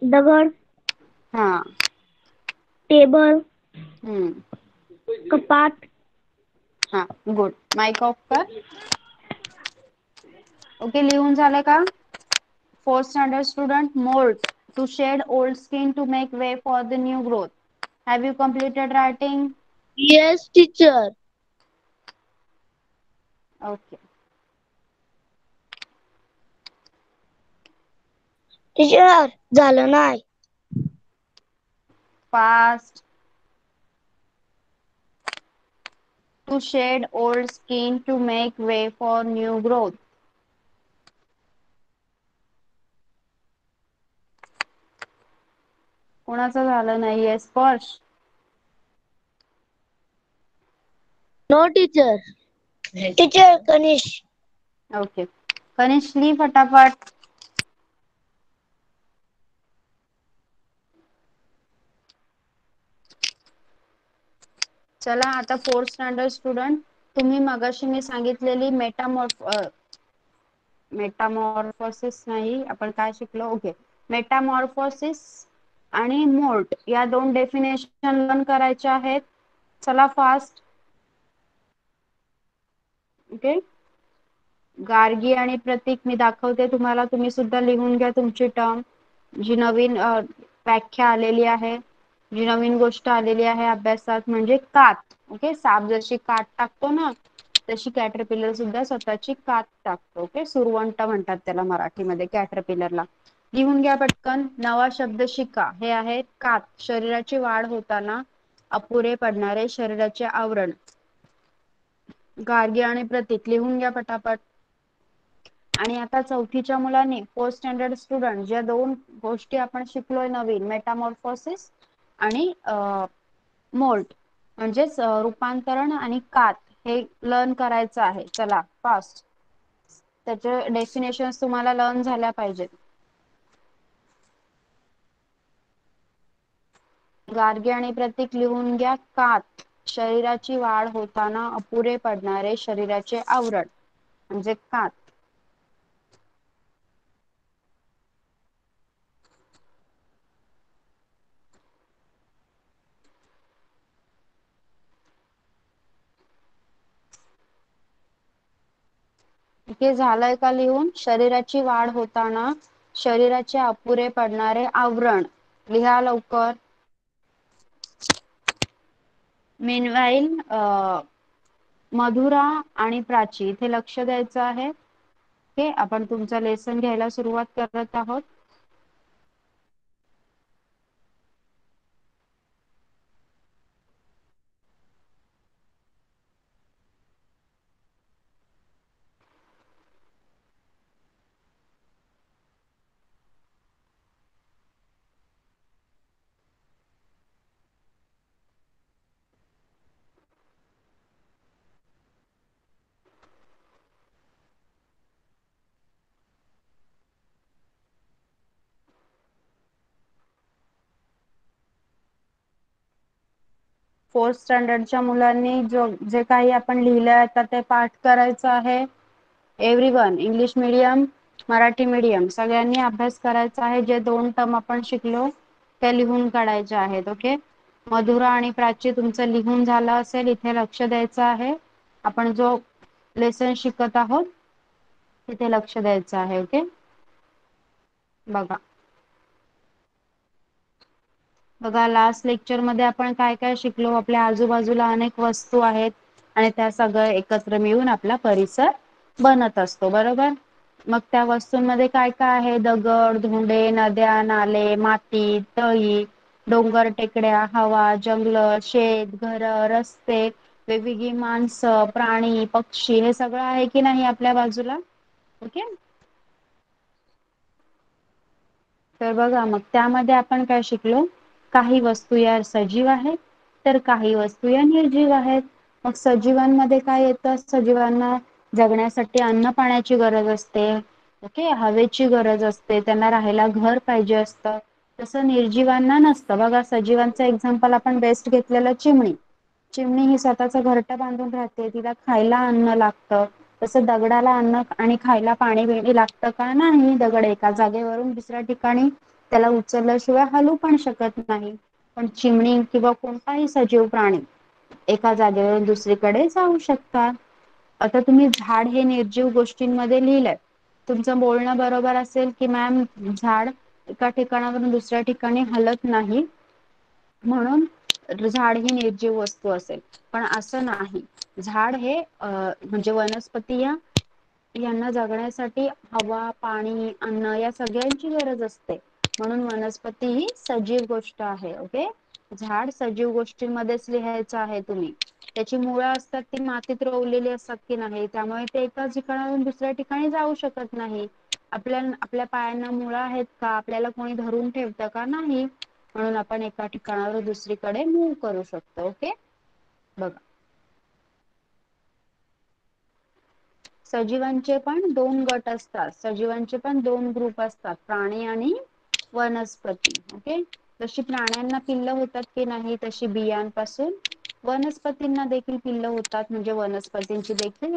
दगड. हा टेबल. हम्म कपाट. हा गुड. माईक ऑफ कर. ओके लिहून झालं का? Fourth standard student mould to shed old skin to make way for the new growth. Have you completed writing? Yes teacher. Okay. Teacher झालं नाही. Fast. To shed old skin to make way for new growth. कोणाचं झालं नाहीये Sparsh? No teacher. Teacher Kanish. Okay Kanishk लिही फटाफट. चला आता fourth standard student तुम्ही मगाशी मी सांगितलेली मेटामॉर्फोसिस नाही आपण काय शिकलो. ओके मेटामॉर्फोसिस आणि मोल्ट या दोन डेफिनेशन लर्न करायचे आहेत. चला फास्ट. ओके गार्गी आणि प्रतीक मी दाखवते तुम्हाला. तुम्ही सुद्धा लिहून घ्या तुमची टर्म. जी नवीन व्याख्या आलेली आहे, जी नवीन गोष्ट आलेली आहे अभ्यासात म्हणजे कात. ओके साप जशी कात टाकतो ना तशी कॅटरपिलर सुद्धा स्वतःची कात टाकतो. ओके सुरवंट म्हणतात त्याला मराठीमध्ये कॅटरपिलरला. लिहून घ्या पटकन. नवा शब्द शिका. हे आहे कात. शरीराची वाढ होताना अपुरे पडणारे शरीराचे आवरण. गार्गी आणि प्रतीक लिहून घ्या पटापट. आणि आता चौथीच्या मुलांनी फोर्थ स्टँडर्ड स्टुडंट ज्या दोन गोष्टी आपण शिकलोय नवीन मेटामॉर्फोसिस आणि मोल्ट म्हणजेच रूपांतरण आणि कात हे लर्न करायचं आहे. चला फास्ट. त्याचे डेफिनेशन तुम्हाला लर्न झाल्या पाहिजेत. गार्गी आणि प्रतीक लिहून घ्या. कात शरीराची वाढ होताना अपुरे पडणारे शरीराचे आवरण म्हणजे कात. ओके, झालंय का लिहून? शरीराची वाढ होताना शरीराचे अपुरे पडणारे आवरण लिहा लवकर. मीनवाईल मधुरा आणि प्राची इथे लक्ष द्यायचं आहे. ओके, आपण तुमचा लेसन घ्यायला सुरुवात करत आहोत. फोर्थ स्टँडर्डच्या मुलांनी जे काही आपण लिहिलंय आता ते पाठ करायचं आहे. Everyone, English medium, Marathi medium सगळ्यांनी अभ्यास करायचा आहे. जे 2 टर्म आपण शिकलो ते लिहून काढायचे आहेत. ओके, मधुरा आणि प्राची तुमचं लिहून झालं असेल. इथे लक्ष द्यायचं आहे. आपण जो लेसन शिकत आहोत तिथे लक्ष द्यायचं आहे. ओके, बघा बघा लास्ट लेक्चर मध्ये आपण काय काय शिकलो. आपल्या आजूबाजूला अनेक वस्तू आहेत आणि त्या सगळं एकत्र मिळून आपला परिसर बनत असतो, बरोबर. मग त्या वस्तूंमध्ये काय काय आहे? दगड, धोंडे, नद्या, नाले, माती, तळी, डोंगर, टेकड्या, हवा, जंगल, शेत, घर, रस्ते, वेगवेगळी माणसं, प्राणी, पक्षी हे सगळं आहे की नाही आपल्या बाजूला. ओके, तर बघा मग त्यामध्ये आपण काय शिकलो. काही वस्तू या सजीव आहेत तर काही वस्तू या निर्जीव आहेत. मग सजीवांमध्ये काय येतं? सजीवांना जगण्यासाठी अन्न पाण्याची गरज असते. ओके, हवेची गरज असते, त्यांना राहायला घर पाहिजे असतं. तसं निर्जीवांना नसतं. बघा सजीवांचं एक्झाम्पल आपण बेस्ट घेतलेलं चिमणी. चिमणी ही स्वतःच घरटं बांधून राहते, तिला खायला अन्न लागतं. तसं दगडाला अन्न आणि खायला पाणी बिणी लागतं का? नाही. दगड एका जागेवरून दुसऱ्या ठिकाणी त्याला उचलल्याशिवाय हलू पण शकत नाही. पण चिमणी किंवा कोणताही सजीव प्राणी एका जागेवरून दुसरीकडे जाऊ शकतात. आता तुम्ही झाड हे निर्जीव गोष्टींमध्ये लिहिलंय. तुमचं बोलणं बरोबर असेल की मॅम झाड एका ठिकाणावरून दुसऱ्या ठिकाणी हलत नाही म्हणून झाड ही निर्जीव वस्तू असेल. पण असं नाही. झाड हे म्हणजे वनस्पती यांना जगण्यासाठी हवा, पाणी, अन्न या सगळ्यांची गरज असते. म्हणून वनस्पती ही सजीव गोष्ट आहे. ओके, झाड सजीव गोष्टींमध्येच लिहायचं आहे तुम्ही. त्याची मुळं असतात ती मातीत रोवलेली असतात की नाही, त्यामुळे ते एका ठिकाणाहून दुसऱ्या ठिकाणी जाऊ शकत नाही. आपल्या पायांना मुळं आहेत का? आपल्याला कोणी धरून ठेवतं का? नाही. म्हणून आपण एका ठिकाणावर दुसरीकडे मूव्ह करू शकतो. ओके, बघा सजीवांचे पण 2 गट असतात. सजीवांचे पण 2 ग्रुप असतात, प्राणी आणि वनस्पती. ओके, जशी प्राण्यांना पिल्ल होतात की नाही तशी बियांपासून वनस्पतींना देखील पिल्ल होतात. म्हणजे वनस्पतींची देखील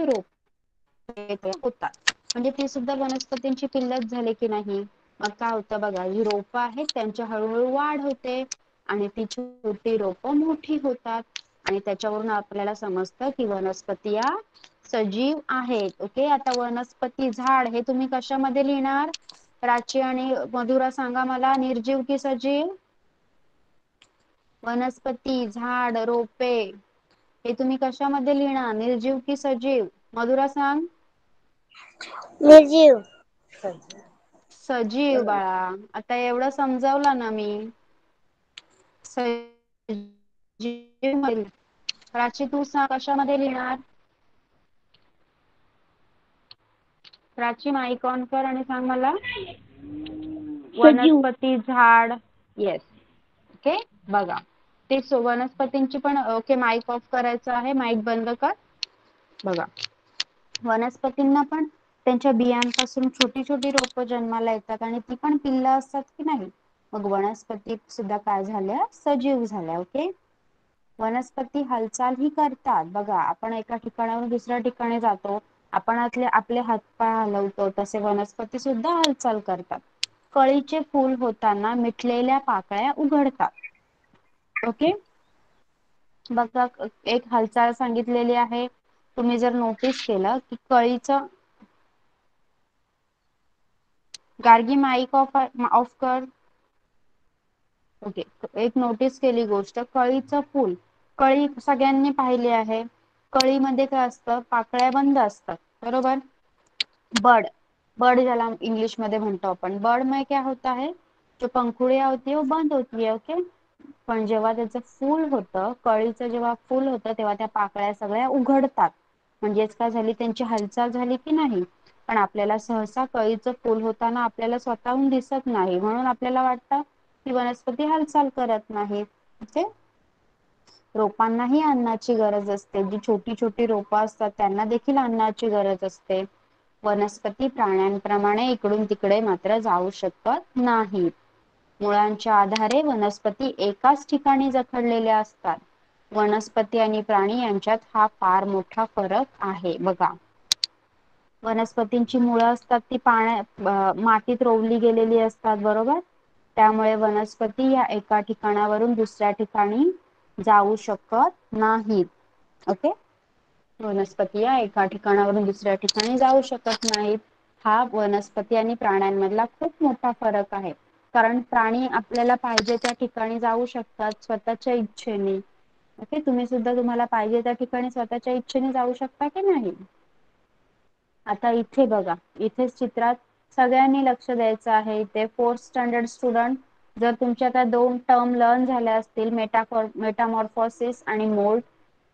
होतात. म्हणजे ती सुद्धा वनस्पतींची पिल्लच झाले की नाही. मग काय होतं बघा, ही रोपं आहेत त्यांची हळूहळू वाढ होते आणि ती छोटी रोपं मोठी होतात आणि त्याच्यावरून आपल्याला समजतं की वनस्पती या सजीव आहेत. ओके, आता वनस्पती झाड हे तुम्ही कशामध्ये लिहिणार? प्राची आणि मधुरा सांगा मला, निर्जीव की सजीव? वनस्पती, झाड, रोपे हे तुम्ही कशामध्ये लिहिणार? निर्जीव की सजीव? मधुरा सांग. निर्जीव. सजीव बाळा, आता एवढं समजावलं ना मी. प्राची तू सांग कशामध्ये लिहिणार? प्राची माईक ऑन कर आणि सांग मला. सजीव. वनस्पती, झाड. येस. ओके, बघा ते वनस्पतींची पण ओके माईक ऑफ करायचं आहे. माईक बंद कर. बघा वनस्पतींना पण त्यांच्या बियांपासून छोटी छोटी रोपं जन्माला येतात आणि ती पण पिल्ल असतात की नाही. मग वनस्पती सुद्धा काय झाल्या? सजीव झाल्या. ओके, वनस्पती हालचाल ही करतात. बघा आपण एका ठिकाणाहून दुसऱ्या ठिकाणी जातो, आपण आपले हातपाय हलवतो, तसे वनस्पती सुद्धा हालचाल करतात. कळीचे फूल होताना मिटलेल्या पाकळ्या उघडतात. ओके, बघा एक हालचाल सांगितलेली आहे. तुम्ही जर नोटीस केलं की कळीचं गार्गी माईक ऑफ कर. ओके. एक नोटीस केली गोष्ट, कळीचं फूल. कळी सगळ्यांनी पाहिली आहे. कळीमध्ये काय असतं, पाकळ्या बंद असतात, बरोबर. बड, बड ज्याला इंग्लिश मध्ये म्हणतो आपण, बड में क्या होता है, जो पंखुड़िया होती है वो बंद होती है. ओके. पण जेव्हा त्याचं फूल होतं, कळीचं जेव्हा फूल होतं, तेव्हा त्या पाकळ्या सगळ्या उघडतात. म्हणजेच काय झाली, त्यांची हालचाल झाली की नाही. पण आपल्याला सहसा कळीचं फूल होताना आपल्याला स्वतःहून दिसत नाही, म्हणून आपल्याला वाटतं की वनस्पती हालचाल करत नाही. ओके. रोपांनाही अन्नाची गरज असते. जी छोटी छोटी रोपं असतात त्यांना देखील अन्नाची गरज असते. वनस्पती प्राण्यांप्रमाणे इकडून तिकडे मात्र जाऊ शकत नाही. मुळांच्या आधारे वनस्पती एकाच ठिकाणी जखडलेल्या असतात. वनस्पती आणि प्राणी यांच्यात हा फार मोठा फरक आहे. बघा, वनस्पतींची मुळं असतात ती मातीत रोवली गेलेली असतात, बरोबर. त्यामुळे वनस्पती या एका ठिकाणावरून दुसऱ्या ठिकाणी जाऊ शकत नाहीत. ओके. वनस्पती या एका ठिकाणावरून दुसऱ्या ठिकाणी जाऊ शकत नाहीत. हा वनस्पती आणि प्राण्यांमधला खूप मोठा फरक आहे. कारण प्राणी आपल्याला पाहिजे त्या ठिकाणी जाऊ शकतात स्वतःच्या इच्छेने. ओके. तुम्ही सुद्धा तुम्हाला पाहिजे त्या ठिकाणी स्वतःच्या इच्छेने जाऊ शकता की नाही. आता इथे बघा, इथे चित्रात सगळ्यांनी लक्ष द्यायचं आहे. इथे 4th स्टँडर्ड स्टुडंट, जर तुमच्या त्या 2 टर्म लर्न झाल्या असतील, मेटामॉर्फोसिस आणि मोल्ट,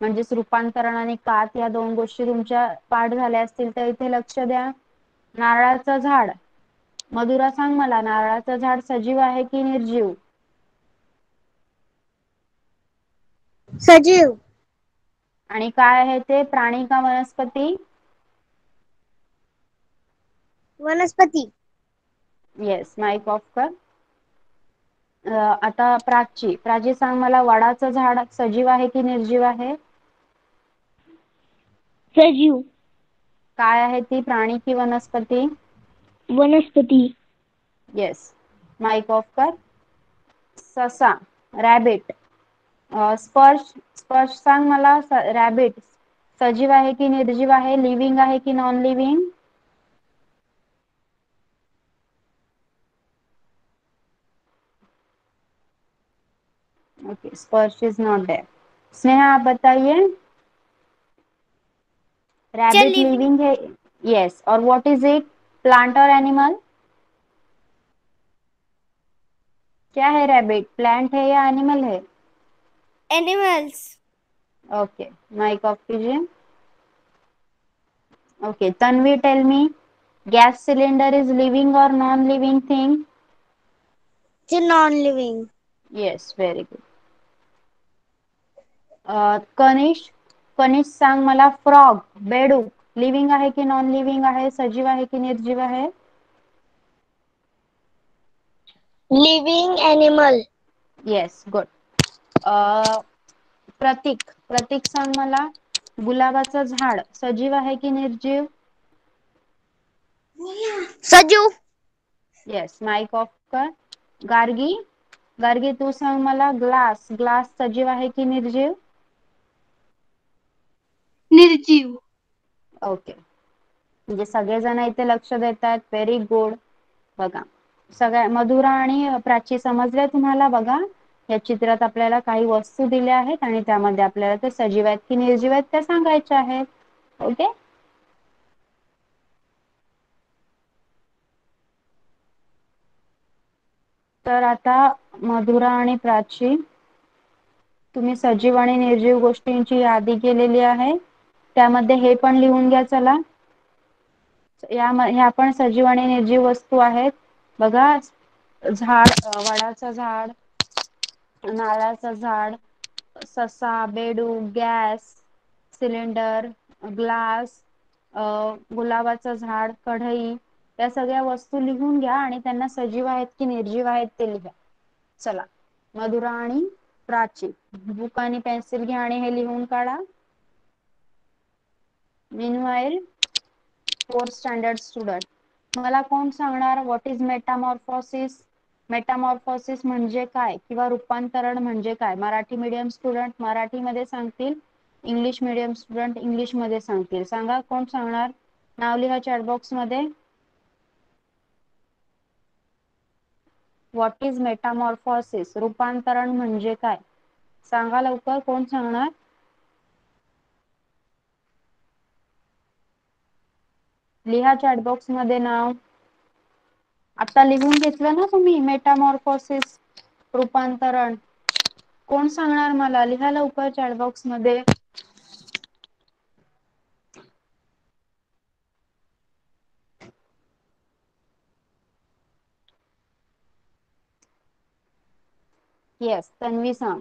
म्हणजेच रूपांतरण आणि कात, या 2 गोष्टी तुमच्या पाठ झाल्या असतील तर इथे लक्ष द्या. नारळाचं झाड, मधुरा सांग मला, नारळाचं झाड सजीव आहे की निर्जीव. सजीव. आणि काय आहे ते, प्राणी का वनस्पती. वनस्पती. येस, माईक ऑफ कर. आता प्राची सांग मला, वडाचं झाड सजीव आहे की निर्जीव आहे. सजीव. काय आहे ती, प्राणी की वनस्पती. वनस्पती. येस, माईक ऑफ कर. ससा, रॅबिट, स्पर्श सांग मला, रॅबिट सजीव आहे की निर्जीव आहे, लिव्हिंग आहे की non living. Okay, Sparsh is not there. Sneha आप बताइए, रैबिट लिविंग है. यस, और व्हाट इज इट, प्लांट और एनिमल. क्या है रैबिट, प्लांट है या एनिमल है. एनिमल्स. ओके, माइक ऑफ कीजिए. Okay, Tanvi tell me, gas cylinder is living और non living thing. Non living. Yes, very good. Kanish सांग मला, फ्रॉग, बेडूक लिव्हिंग आहे की नॉन लिव्हिंग आहे, सजीव आहे की निर्जीव आहे. Living animal. Yes, good. Pratik सांग मला, गुलाबाचं झाड सजीव आहे की निर्जीव. सजीव. येस, माइक ऑफ कर. गार्गी तू सांग मला, ग्लास सजीव आहे की निर्जीव. निर्जीव. ओके, म्हणजे सगळेजण इथे लक्ष देतात, व्हेरी गुड. बघा, सगळ्या मधुरा आणि प्राची समजल्या तुम्हाला. बघा, या चित्रात आपल्याला काही वस्तू दिल्या आहेत आणि त्यामध्ये आपल्याला ते सजीव आहेत की निर्जीव आहेत त्या सांगायच्या आहेत. ओके. तर आता मधुरा आणि प्राची, तुम्ही सजीव आणि निर्जीव गोष्टींची यादी केलेली आहे. त्यामध्ये हे पण लिहून घ्या. चला, ह्या पण सजीव आणि निर्जीव वस्तू आहेत. बघा, वडाचं झाड, नारळाचं झाड, ससा, बेडूक, गॅस सिलेंडर, ग्लास, गुलाबाचं झाड, कढई, या सगळ्या वस्तू लिहून घ्या आणि त्यांना सजीव आहेत की निर्जीव आहेत ते लिहा. चला, मधुरा आणि प्राची, बुक आणि पेन्सिल घ्या आणि हे लिहून काढा. मीनवाईल, 4th स्टँडर्ड स्टुडंट, मला कोण सांगणार, व्हॉट इज मेटामॉर्फोसिस. मेटामॉर्फोसिस म्हणजे काय किंवा रूपांतरण म्हणजे काय. मराठी मीडियम स्टुडंट मराठीमध्ये सांगतील, इंग्लिश मीडियम स्टुडंट इंग्लिश मध्ये सांगतील. सांगा, कोण सांगणार. नाव लिहा चॅट बॉक्स मध्ये. What is Metamorphosis? रूपांतरण म्हणजे काय? सांगा लवकर, कोण सांगणार? लिहा चॅटबॉक्स मध्ये नाव. आता लिहून घेतलं ना तुम्ही मेटामॉर्फोसिस, रूपांतरण? कोण सांगणार मला? लिहा लवकर चॅटबॉक्स मध्ये. येस, तन्वी सांग.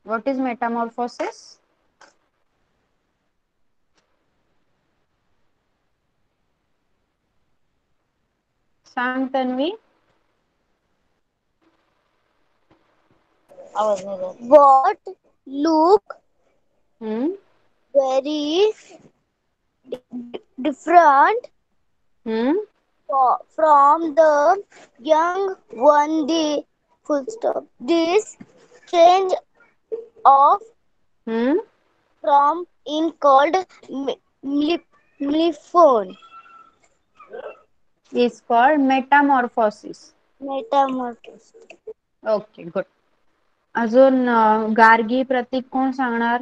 What is Metamorphosis? सांग तन्वी. What look हम्म very different हम्म from the young one. The full stop. This change of हम्म from in called meliphone. Is called Metamorphosis. Metamorphosis. Okay, good. अजून गार्गी, प्रतीक कोण सांगणार?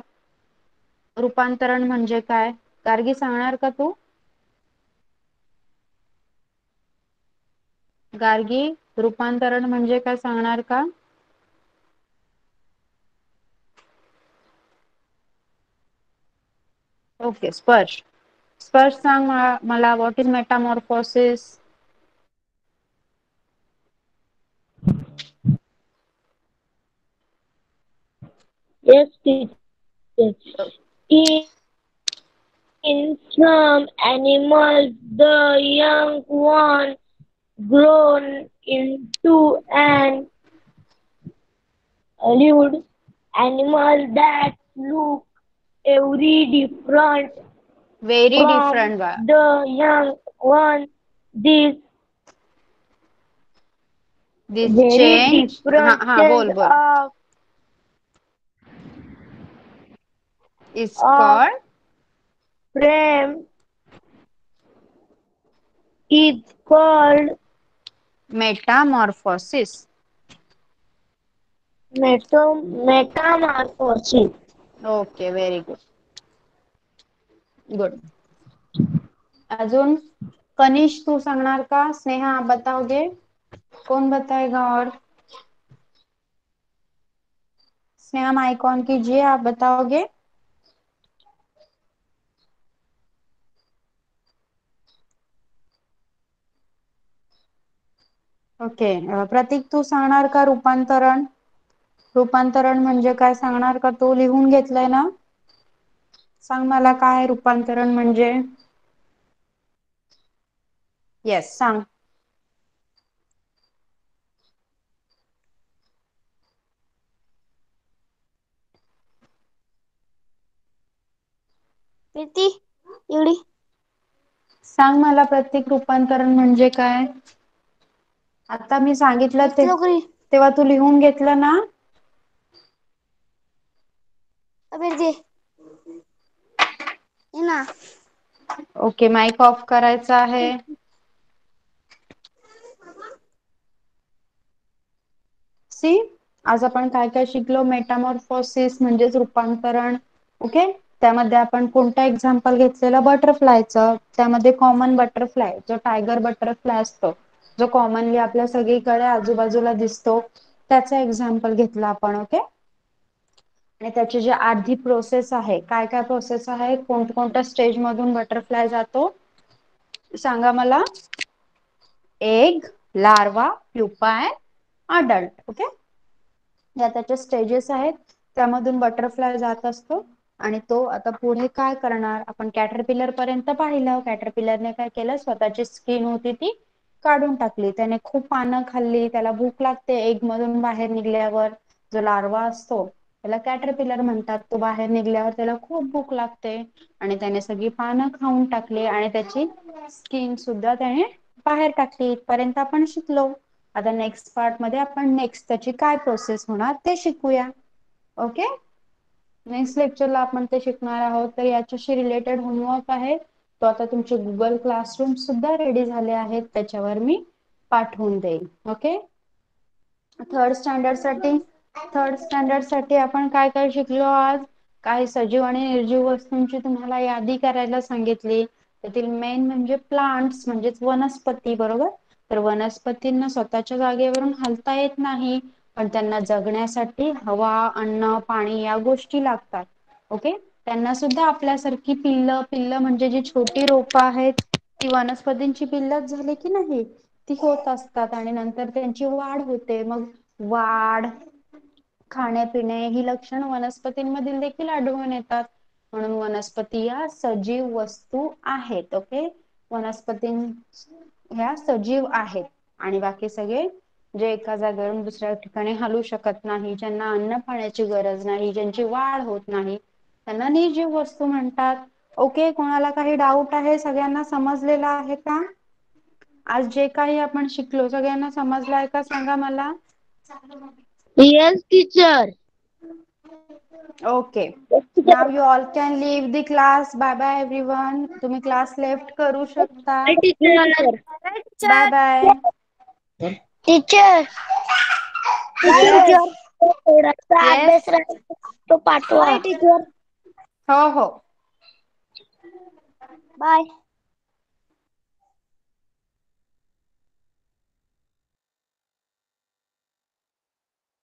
रूपांतरण म्हणजे काय? गार्गी सांगणार का तू? गार्गी, रूपांतरण म्हणजे काय सांगणार का? ओके, स्पर्श. स्पर्श सांग मला, what is Metamorphosis? Yes, teacher. In some animals, the young one grown into an adult animal that look very different very from different बा. the young one. This this very change. हा different हा, change बोल बोल. Is of called frame is called Metamorphosis. metamorphosis. Okay, very good. Good. अजून कनिष, तू सांगणार का? स्नेहा, आप बताओगे? कौन बताएगा? और स्नेहा, माइक ऑन कीजिए, आप बताओगे? ओके. प्रतीक, तू सांगणार का रूपांतरण? रूपांतरण म्हणजे काय सांगणार का तू? लिहून घेतलंय ना? सांग मला, काय रूपांतरण म्हणजे? येस, सांग. प्रीती एवढी सांग मला प्रतीक, रूपांतरण म्हणजे काय? आता मी सांगितलं तेव्हा तू लिहून घेतलं ना? दे ना. ओके, माइक ऑफ करायचा आहे. सी, आज आपण काय काय शिकलो? मेटामॉर्फोसिस म्हणजेच रूपांतरण. ओके. त्यामध्ये आपण कोणतं एक्झाम्पल घेतलेलं? बटरफ्लायचं. त्यामध्ये कॉमन बटरफ्लाय, जो टायगर बटरफ्लाय असतो, जो कॉमनली आपल्या सगळीकडे आजूबाजूला दिसतो, त्याचं एक्झाम्पल घेतलं आपण. ओके. आणि त्याची जी अर्धी प्रोसेस आहे, काय काय प्रोसेस आहे, कोणत्या स्टेज मधून बटरफ्लाय जातो, सांगा मला. Egg, larva, pupa and adult. Okay. या त्याच्या स्टेजेस आहेत, त्यामधून बटरफ्लाय जात असतो. आणि तो आता पुढे काय करणार? आपण कॅटरपिलर पर्यंत पाहिलं. कॅटरपिलरने काय केलं? स्वतःची स्किन होती ती काढून टाकली. त्याने खूप पानं खाल्ली, त्याला भूक लागते एग मधून बाहेर निघल्यावर. जो लार्वा असतो त्याला कॅटरपिलर म्हणतात. तो बाहेर निघल्यावर त्याला खूप भूक लागते आणि त्याने सगळी पानं खाऊन टाकली आणि त्याची स्किन सुद्धा त्याने बाहेर टाकली. इथपर्यंत आपण शिकलो. आता नेक्स्ट पार्ट मध्ये आपण नेक्स्ट त्याची काय प्रोसेस होणार ते शिकूया. ओके. नेक्स्ट लेक्चरला आपण ते शिकणार आहोत. तर याच्याशी रिलेटेड होमवर्क आहे तो आता तुमचे गुगल क्लासरूम सुद्धा रेडी झाले आहेत, त्याच्यावर मी पाठवून देईल. ओके. थर्ड स्टँडर्ड साठी आपण काय काय शिकलो आज? काही सजीव आणि निर्जीव वस्तूंची तुम्हाला यादी करायला सांगितली. त्यातील मेन म्हणजे प्लांट्स म्हणजेच वनस्पती, बरोबर. तर वनस्पतींना स्वतःच्या जागेवरून हलता येत नाही, पण त्यांना जगण्यासाठी हवा, अन्न, पाणी या गोष्टी लागतात. ओके. त्यांना सुद्धा आपल्यासारखी पिल्ल म्हणजे जी छोटी रोपं आहेत ती वनस्पतींची पिल्लच झाली की नाही, ती होत असतात आणि नंतर त्यांची वाढ होते. मग वाढ, खाणे-पिणे ही लक्षणं वनस्पतींमधील देखील आढळून येतात. म्हणून वनस्पती या सजीव वस्तू आहेत. ओके. वनस्पती ह्या सजीव आहेत आणि बाकी सगळे जे एका जागेवरून दुसऱ्या ठिकाणी हलू शकत नाही, ज्यांना अन्न पाण्याची गरज नाही, ज्यांची वाढ होत नाही, त्यांना निर्जीव वस्तू म्हणतात. ओके. कोणाला काही डाऊट आहे? सगळ्यांना समजलेलं आहे का? आज जे काही आपण शिकलो सगळ्यांना समजलाय का सांगा मला? Yes teacher. Okay. Now you all can leave the class. Bye bye everyone. तुम्ही क्लास लेफ्ट करू शकता. Teacher. Bye bye. Teacher. Yes. Teacher थोडासा येस. अभ्यास राहिला तो पाठवा. हो हो. बाय.